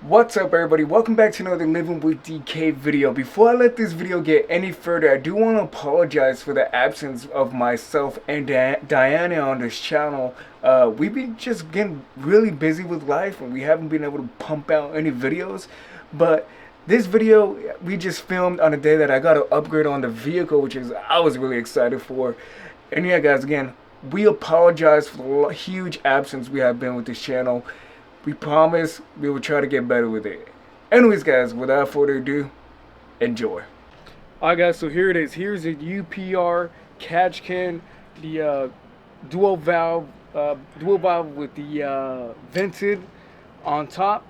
What's up, everybody? Welcome back to another Living with DK video. Before I let this video get any further, I do want to apologize for the absence of myself and Diana on this channel. We've been just getting really busy with life and we haven't been able to pump out any videos. But this video we just filmed on a day that I got to upgrade on the vehicle, which is I was really excited for. And yeah, guys, again, we apologize for the huge absence we have been with this channel. We promise we will try to get better with it. Anyways, guys, without further ado, enjoy. Alright, guys, so here it is. Here's a UPR Catch Can, the dual valve with the vented on top.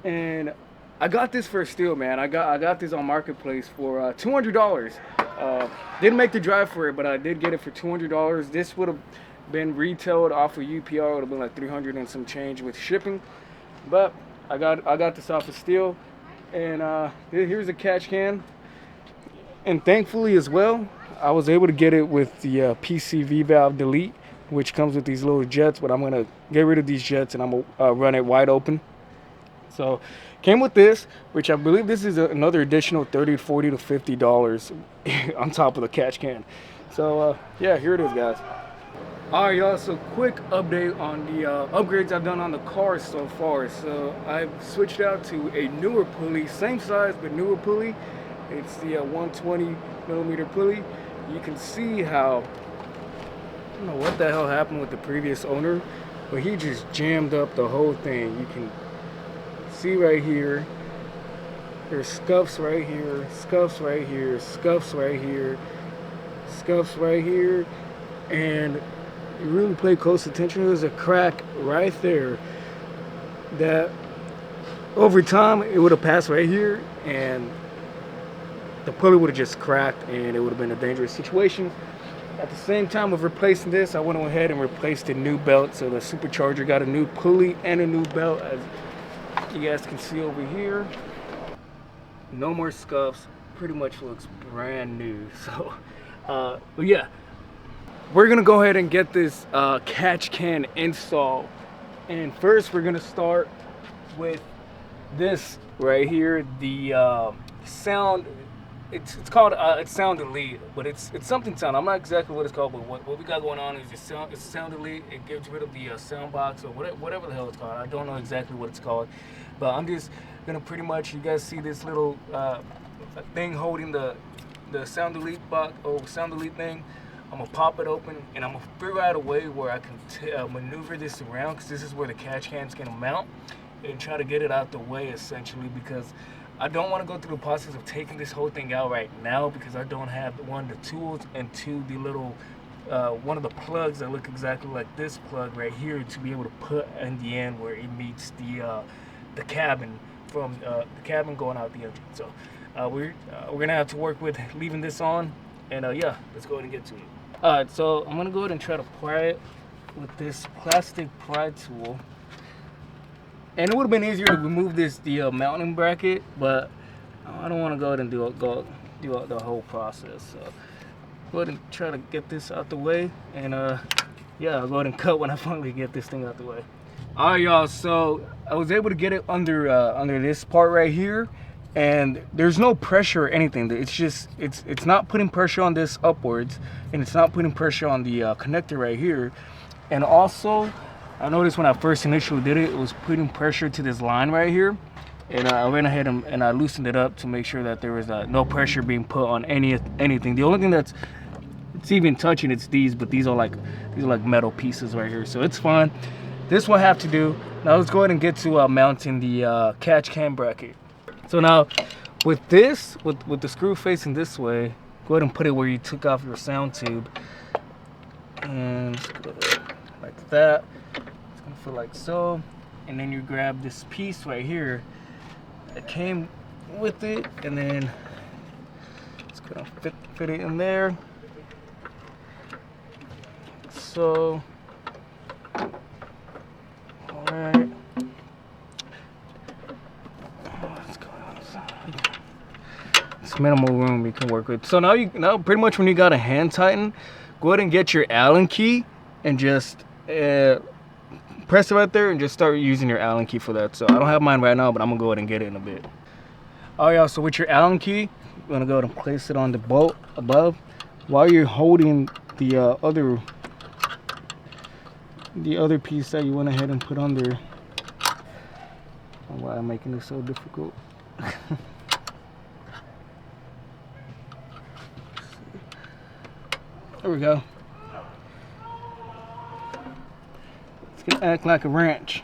And I got this for a steal, man. I got this on Marketplace for $200. Didn't make the drive for it, but I did get it for $200. This would have been retailed off of UPR. Would have been like 300 and some change with shipping, but I got this off of steal. And here's a catch can, and thankfully as well I was able to get it with the PCV valve delete, which comes with these little jets, but I'm gonna get rid of these jets and I'm gonna run it wide open. So came with this, which I believe this is another additional $30, $40 to $50 on top of the catch can. So yeah, here it is, guys. Alright, y'all, so quick update on the upgrades I've done on the car so far. So I've switched out to a newer pulley, same size but newer pulley. It's the 120 millimeter pulley. You can see how, I don't know what the hell happened with the previous owner, but he just jammed up the whole thing. You can see right here, there's scuffs right here, scuffs right here, scuffs right here, scuffs right here, and you really pay close attention, there's a crack right there that over time it would have passed right here and the pulley would have just cracked and it would have been a dangerous situation. At the same time of replacing this, I went ahead and replaced a new belt. So the Supercharger got a new pulley and a new belt, as you guys can see over here. No more scuffs, pretty much looks brand new. So but yeah, we're gonna go ahead and get this catch can installed. And first we're gonna start with this right here, the sound. It's called it's sound delete, but it's something sound. I'm not exactly what it's called, but what we got going on is it's sound delete. It gets rid of the sound box or whatever the hell it's called. I don't know exactly what it's called, but I'm just gonna pretty much, you guys see this little thing holding the sound delete box or sound delete thing. I'm gonna pop it open and I'm gonna figure out a way where I can maneuver this around, because this is where the catch can's gonna mount, and try to get it out the way essentially, because I don't want to go through the process of taking this whole thing out right now, because I don't have, one, the tools, and two, the little one of the plugs that look exactly like this plug right here to be able to put in the end where it meets the cabin, from the cabin going out the engine. So we're gonna have to work with leaving this on, and yeah, let's go ahead and get to it. Alright, so I'm gonna go ahead and try to pry it with this plastic pry tool. And it would have been easier to remove the mounting bracket, but I don't want to go ahead and do the whole process. So go ahead and try to get this out the way, and yeah, I'll go ahead and cut when I finally get this thing out the way. Alright, y'all, so I was able to get it under this part right here, and there's no pressure or anything. It's just it's not putting pressure on this upwards, and it's not putting pressure on the connector right here. And also I noticed when I first initially did it, it was putting pressure to this line right here, and I went ahead and I loosened it up to make sure that there was no pressure being put on anything. The only thing it's even touching, it's these, but these are like metal pieces right here, so it's fine. This will have to do. Now let's go ahead and get to mounting the catch can bracket. So now with this, with the screw facing this way, go ahead and put it where you took off your sound tube, and just go like that. It's gonna feel like so, and then you grab this piece right here that came with it, and then it's gonna fit it in there. So, all right. It's minimal room we can work with. So now pretty much when you got a hand tighten, go ahead and get your Allen key and just press it right there and just start using your Allen key for that. So I don't have mine right now, but I'm gonna go ahead and get it in a bit. All right, y'all, so with your Allen key, you're gonna go ahead and place it on the bolt above while you're holding the other piece that you went ahead and put under. Why I'm making this so difficult. There we go. It's gonna act like a wrench.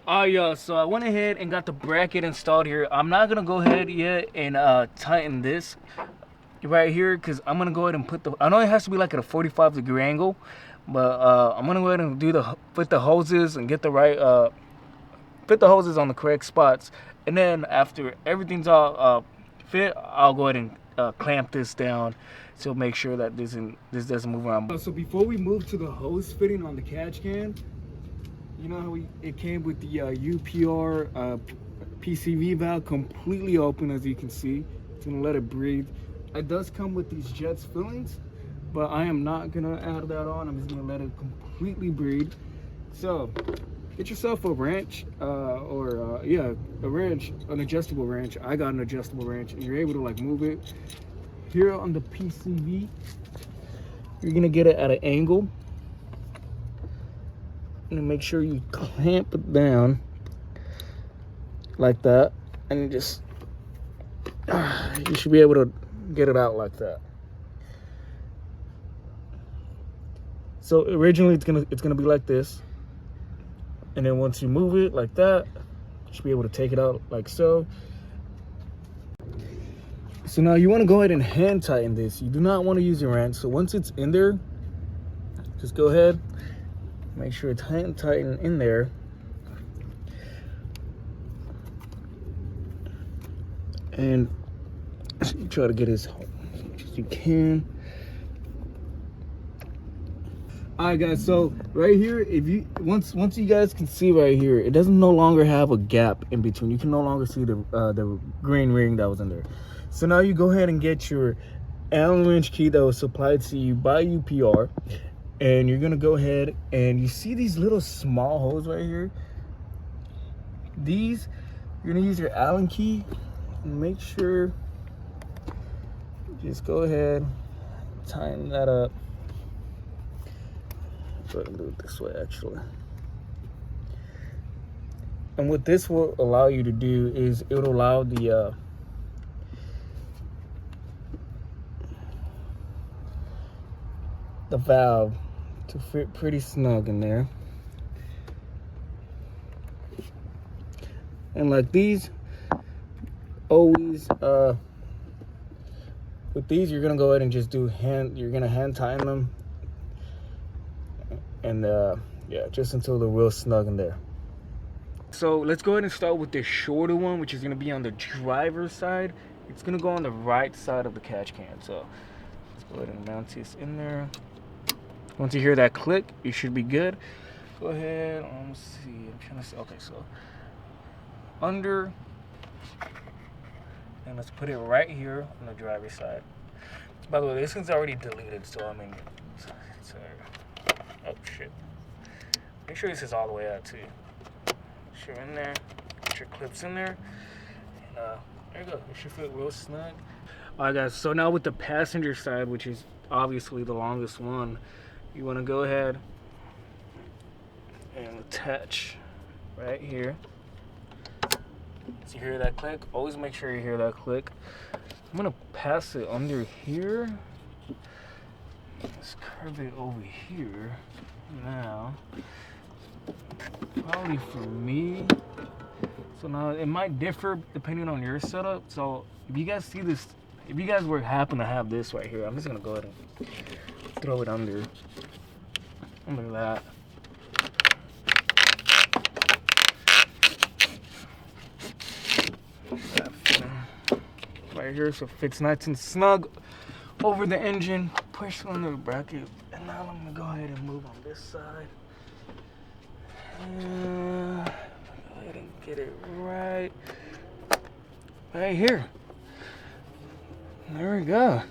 Alright, y'all, so I went ahead and got the bracket installed here. I'm not gonna go ahead yet and tighten this right here, because I'm gonna go ahead and put the, I know it has to be like at a 45-degree angle, but I'm gonna go ahead and do fit the hoses and get the right fit the hoses on the correct spots, and then after everything's all fit, I'll go ahead and clamp this down to make sure that this doesn't move around. So before we move to the hose fitting on the catch can, you know how it came with the UPR PCV valve completely open, as you can see. It's gonna let it breathe. It does come with these Jets fillings, but I am not gonna add that on. I'm just gonna let it completely breathe. So get yourself a wrench, yeah, a wrench, an adjustable wrench. I got an adjustable wrench, and you're able to like move it. Here on the PCV, you're gonna get it at an angle, and make sure you clamp it down like that, and just you should be able to get it out like that. So originally it's gonna be like this. And then once you move it like that, you should be able to take it out like so. So now you want to go ahead and hand tighten this. You do not want to use your wrench. So once it's in there, just go ahead, make sure it's hand tightened in there. And you try to get as much as you can. Alright guys, so right here, if you once you guys can see right here, it doesn't no longer have a gap in between. You can no longer see the green ring that was in there. So now you go ahead and get your Allen wrench key that was supplied to you by UPR, and you're gonna go ahead and you see these little small holes right here. These, you're gonna use your Allen key and make sure, just go ahead, tighten that up. Go ahead and do it this way, actually. And what this will allow you to do is it will allow the valve to fit pretty snug in there. And like these, always with these, you're gonna go ahead and just do you're gonna hand tighten them. And yeah, just until they're real snug in there. So let's go ahead and start with the shorter one, which is gonna be on the driver's side. It's gonna go on the right side of the catch can. So let's go ahead and mount this in there. Once you hear that click, you should be good. Go ahead, let's see, I'm trying to see, okay, so under, and let's put it right here on the driver's side. By the way, this one's already deleted, so I mean, it's oh shit. Make sure this is all the way out too. Make sure in there, get your clips in there. And there you go. It should fit real snug. Alright guys, so now with the passenger side, which is obviously the longest one, you want to go ahead and attach right here. So you hear that click? Always make sure you hear that click. I'm gonna pass it under here. Let's curve it over here now. Probably for me. So now it might differ depending on your setup. So if you guys see this, if you guys happen to have this right here, I'm just gonna go ahead and throw it under that. Right here, so it fits nice and snug over the engine. Push on the bracket, and now I'm gonna go ahead and move on this side. Go ahead and get it right here. There we go.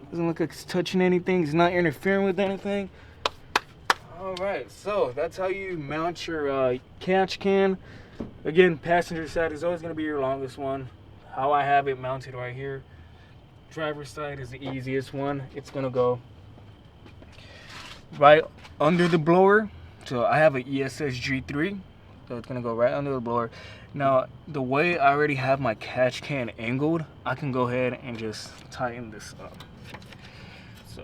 Doesn't look like it's touching anything. It's not interfering with anything. All Alright, so that's how you mount your catch can. Again, passenger side is always going to be your longest one. How I have it mounted right here. Driver's side is the easiest one. It's going to go right under the blower. So I have an ESS G3. So it's going to go right under the blower. Now, the way I already have my catch can angled, I can go ahead and just tighten this up. So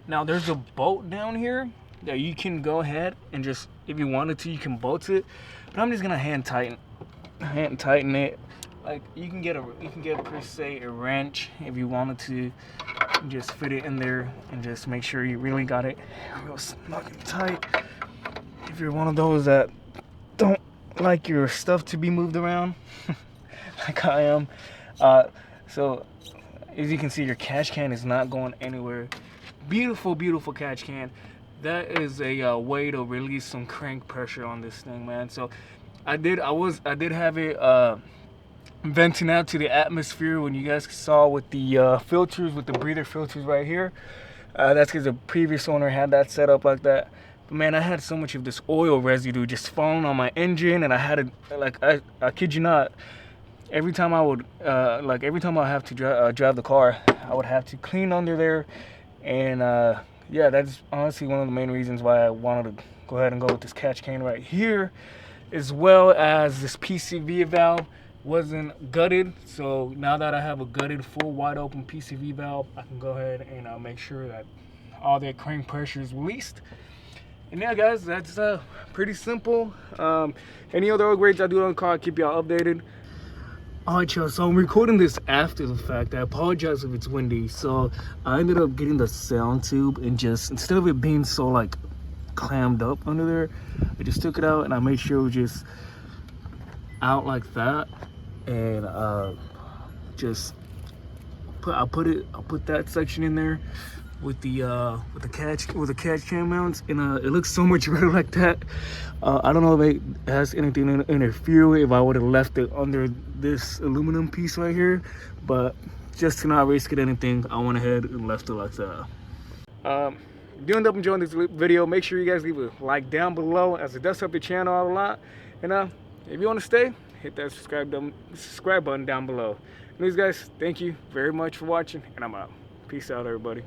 now there's a bolt down here that you can go ahead and just, if you wanted to, you can bolt it. But I'm just gonna hand tighten it. Like you can get per se a wrench if you wanted to. Just fit it in there and just make sure you really got it real snug and tight. If you're one of those that don't like your stuff to be moved around, like I am, so as you can see, your catch can is not going anywhere. Beautiful, beautiful catch can. That is a way to release some crank pressure on this thing, man. So I did have it venting out to the atmosphere when you guys saw with the filters, with the breather filters right here. That's because the previous owner had that set up like that. But man, I had so much of this oil residue just falling on my engine, and I had to, like, I kid you not, every time I would every time I have to drive the car, I would have to clean under there. And yeah, that's honestly one of the main reasons why I wanted to go ahead and go with this catch can right here, as well as this PCV valve wasn't gutted. So now that I have a gutted, full wide open PCV valve, I can go ahead and make sure that all that crank pressure is released. And yeah, guys, that's pretty simple. Any other upgrades I do on the car, I'll keep y'all updated. Alright, y'all, so I'm recording this after the fact. I apologize if it's windy. So I ended up getting the sound tube and just, instead of it being so like clammed up under there, I just took it out and I made sure it was just out like that. And just I'll put that section in there with the catch can mounts, and it looks so much better like that. I don't know if it has anything to interfere with if I would have left it under this aluminum piece right here, but just to not risk it anything, I went ahead and left it like that. If you end up enjoying this video, make sure you guys leave a like down below, as it does help the channel out a lot. And if you want to stay, hit that subscribe button down below. Anyways, guys, thank you very much for watching, and I'm out. Peace out, everybody.